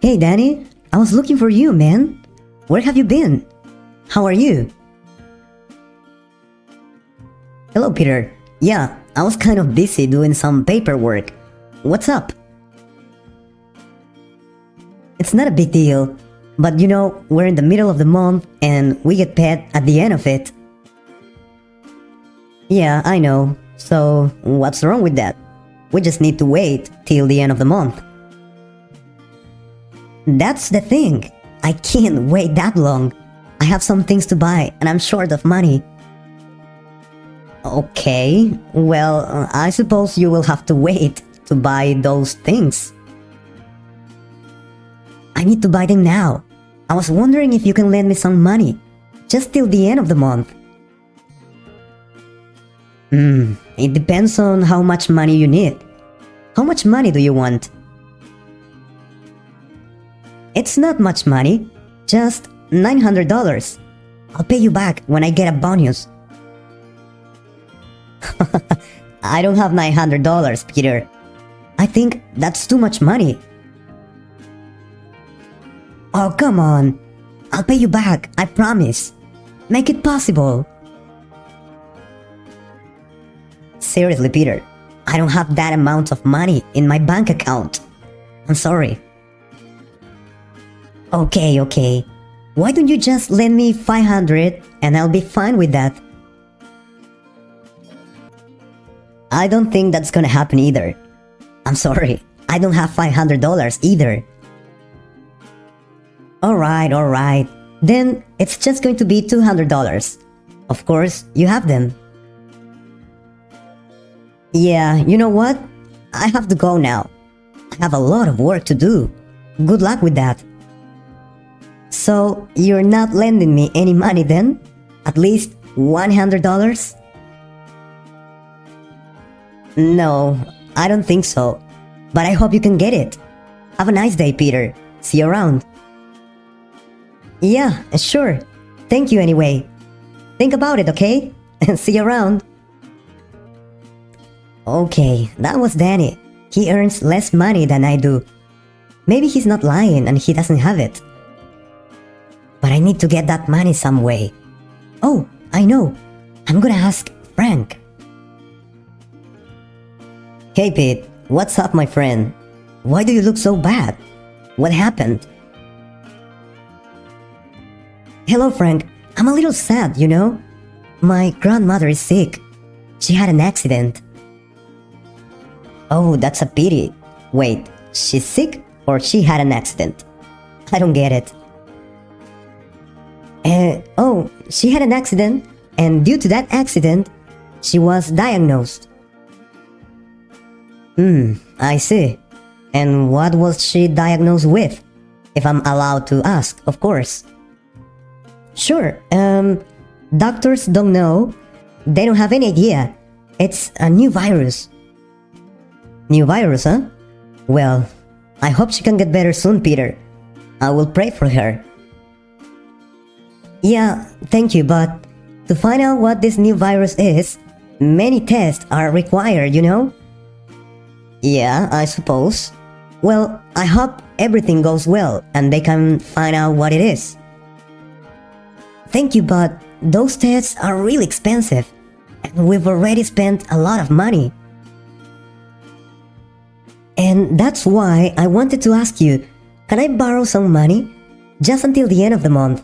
Hey Danny, I was looking for you, man. Where have you been? How are you? Hello, Peter. Yeah, I was kind of busy doing some paperwork. What's up? It's not a big deal, but you know, we're in the middle of the month and we get paid at the end of it. Yeah, I know. So, what's wrong with that? We just need to wait till the end of the month. That's the thing. I can't wait that long. I have some things to buy and I'm short of money. Okay, well, I suppose you will have to wait to buy those things. I need to buy them now. I was wondering if you can lend me some money, just till the end of the month. It depends on how much money you need. How much money do you want? It's not much money, just $900. I'll pay you back when I get a bonus. I don't have $900, Peter. I think that's too much money. Oh, come on. I'll pay you back, I promise. Make it possible. Seriously, Peter, I don't have that amount of money in my bank account. I'm sorry. Okay. Why don't you just lend me $500 and I'll be fine with that? I don't think that's gonna happen either. I'm sorry, I don't have $500 either. Alright. Then it's just going to be $200. Of course, you have them. Yeah, you know what? I have to go now. I have a lot of work to do. Good luck with that. So, you're not lending me any money then? At least $100? No, I don't think so. But I hope you can get it. Have a nice day, Peter. See you around. Yeah, sure. Thank you anyway. Think about it, okay? And see you around. Okay, that was Danny. He earns less money than I do. Maybe he's not lying and he doesn't have it. But I need to get that money some way. Oh, I know. I'm gonna ask Frank. Hey Pete, what's up my friend? Why do you look so bad? What happened? Hello Frank, I'm a little sad, you know? My grandmother is sick. She had an accident. Oh, that's a pity. Wait, she's sick or she had an accident? I don't get it. Oh, she had an accident and due to that accident, she was diagnosed. I see. And what was she diagnosed with? If I'm allowed to ask, of course. Sure, doctors don't know. They don't have any idea. It's a new virus. New virus, huh? Well, I hope she can get better soon, Peter. I will pray for her. Yeah, thank you, but to find out what this new virus is, many tests are required, you know? Yeah, I suppose. Well, I hope everything goes well and they can find out what it is. Thank you, but those tests are really expensive and we've already spent a lot of money. And that's why I wanted to ask you, can I borrow some money? Just until the end of the month.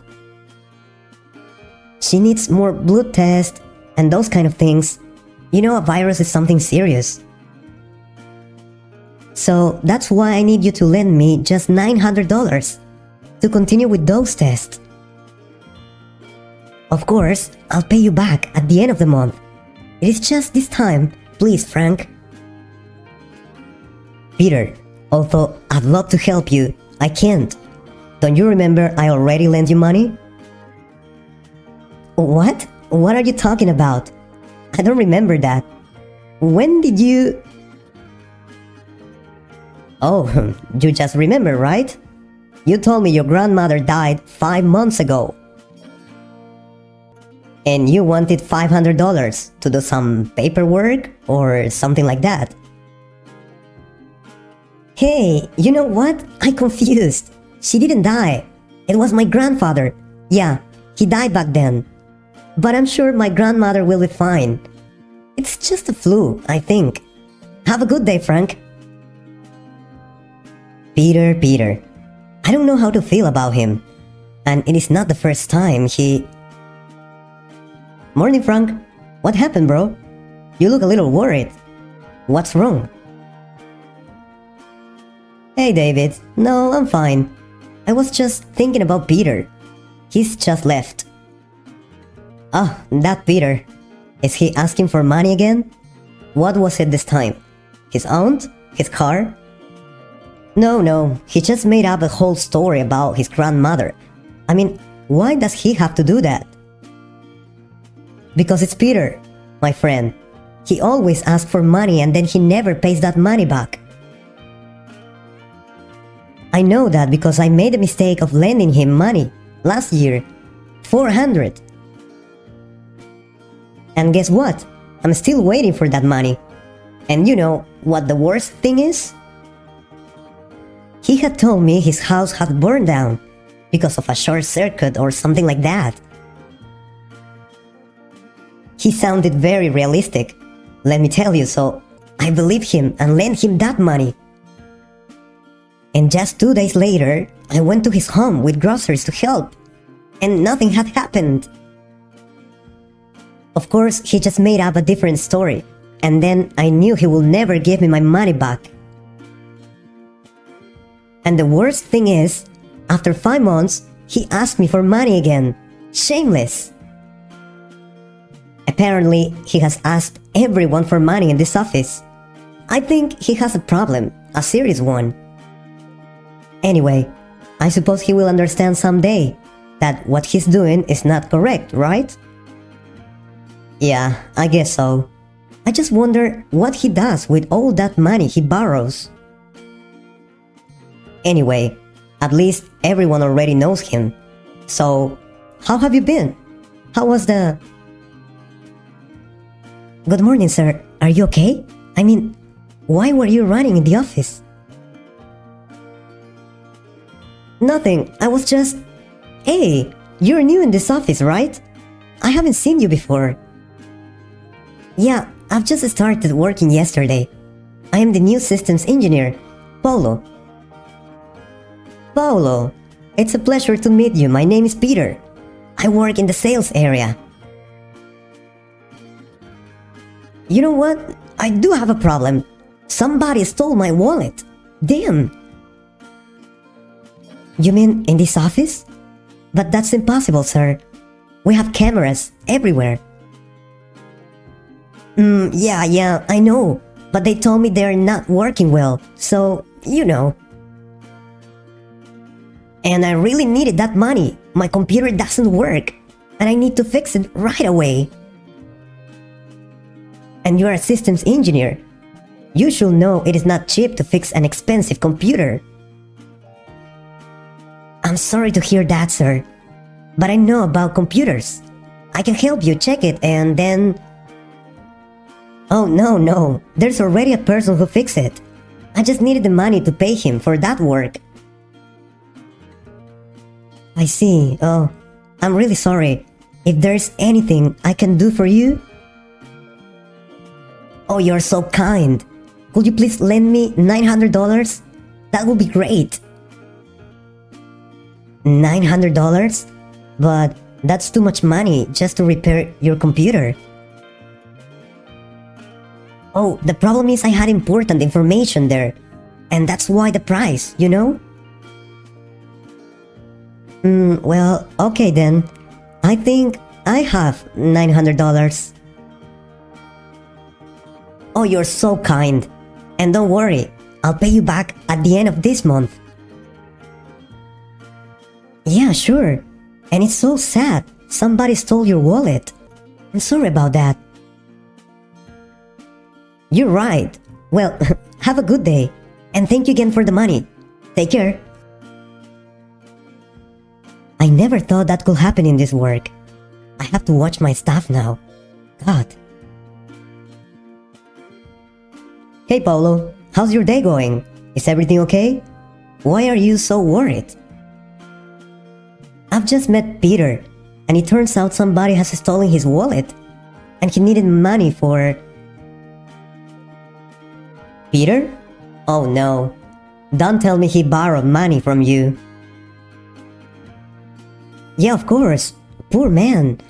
She needs more blood tests and those kind of things. You know, a virus is something serious. So that's why I need you to lend me just $900 to continue with those tests. Of course, I'll pay you back at the end of the month. It is just this time, please, Frank. Peter, although I'd love to help you, I can't. Don't you remember I already lent you money? What? What are you talking about? I don't remember that. When did you... Oh, you just remember, right? You told me your grandmother died 5 months ago. And you wanted $500 to do some paperwork or something like that. Hey, you know what? I confused. She didn't die. It was my grandfather. Yeah, he died back then. But I'm sure my grandmother will be fine. It's just a flu, I think. Have a good day, Frank. Peter. I don't know how to feel about him. And it is not the first time he... Morning, Frank. What happened, bro? You look a little worried. What's wrong? Hey, David. No, I'm fine. I was just thinking about Peter. He's just left. Ah, that Peter. Is he asking for money again? What was it this time? His aunt? His car? No, he just made up a whole story about his grandmother. I mean, why does he have to do that? Because it's Peter, my friend. He always asks for money and then he never pays that money back. I know that because I made the mistake of lending him money last year. 400. And guess what? I'm still waiting for that money. And you know what the worst thing is? He had told me his house had burned down because of a short circuit or something like that. He sounded very realistic, let me tell you, so I believed him and lent him that money. And just 2 days later, I went to his home with groceries to help, and nothing had happened. Of course, he just made up a different story, and then I knew he will never give me my money back. And the worst thing is, after 5 months, he asked me for money again. Shameless. Apparently, he has asked everyone for money in this office. I think he has a problem, a serious one. Anyway, I suppose he will understand someday that what he's doing is not correct, right? Yeah, I guess so. I just wonder what he does with all that money he borrows. Anyway, at least everyone already knows him. So, how have you been? How was the... Good morning, sir. Are you okay? I mean, why were you running in the office? Nothing. I was just... Hey, you're new in this office, right? I haven't seen you before. Yeah, I've just started working yesterday. I am the new systems engineer, Paulo. Paulo, it's a pleasure to meet you. My name is Peter. I work in the sales area. You know what? I do have a problem. Somebody stole my wallet. Damn. You mean in this office? But that's impossible, sir. We have cameras everywhere. Yeah, I know. But they told me they're not working well, so, you know. And I really needed that money. My computer doesn't work, and I need to fix it right away. And you're a systems engineer. You should know it is not cheap to fix an expensive computer. I'm sorry to hear that, sir. But I know about computers. I can help you check it and then... Oh, no. There's already a person who fixed it. I just needed the money to pay him for that work. I see. Oh, I'm really sorry. If there's anything I can do for you... Oh, you're so kind. Could you please lend me $900? That would be great. $900? But that's too much money just to repair your computer. Oh, the problem is I had important information there. And that's why the price, you know? Well, okay then. I think I have $900. Oh, you're so kind. And don't worry, I'll pay you back at the end of this month. Yeah, sure. And it's so sad. Somebody stole your wallet. I'm sorry about that. You're right. Well, have a good day. And thank you again for the money. Take care. I never thought that could happen in this work. I have to watch my staff now. God. Hey Paulo, how's your day going? Is everything okay? Why are you so worried? I've just met Peter, and it turns out somebody has stolen his wallet, and he needed money for... Peter? Oh no. Don't tell me he borrowed money from you. Yeah, of course. Poor man.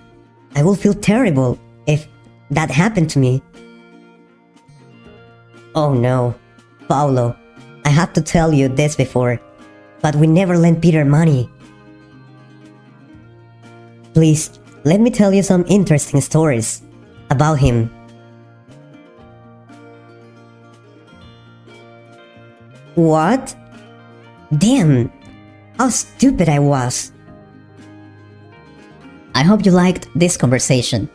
I will feel terrible if that happened to me. Oh no. Paulo, I have to tell you this before, but we never lent Peter money. Please, let me tell you some interesting stories about him. What? Damn, how stupid I was. I hope you liked this conversation.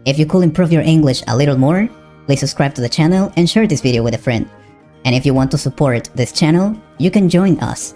If you could improve your English a little more, please subscribe to the channel and share this video with a friend. And if you want to support this channel, you can join us